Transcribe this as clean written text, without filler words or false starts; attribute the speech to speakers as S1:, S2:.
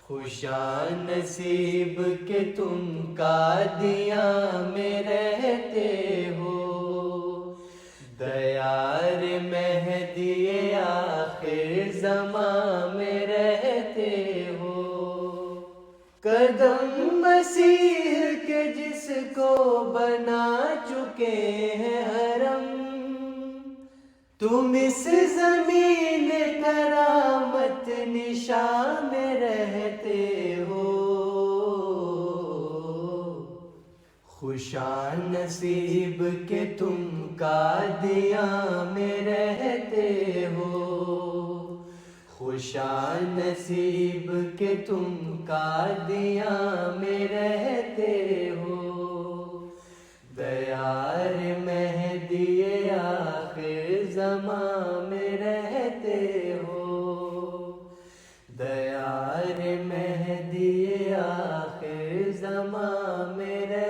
S1: خوشا نصیب کہ تم قادیاں میں رہتے ہو، دیار مہدی آخر زمان میں رہتے ہو۔ قدم مسیح کے جس کو بنا چکے ہیں حرم، تم اس زمین کرامت نشان میں رہتے ہو۔ خوشا نصیب کہ تم قادیاں میں رہتے ہو، خوشا نصیب کہ تم قادیاں میں رہتے ہو۔ دیار مہدی آخر زمان میں رہتے ہو، دیار مہدی آخر زمان میں رہتے ہو۔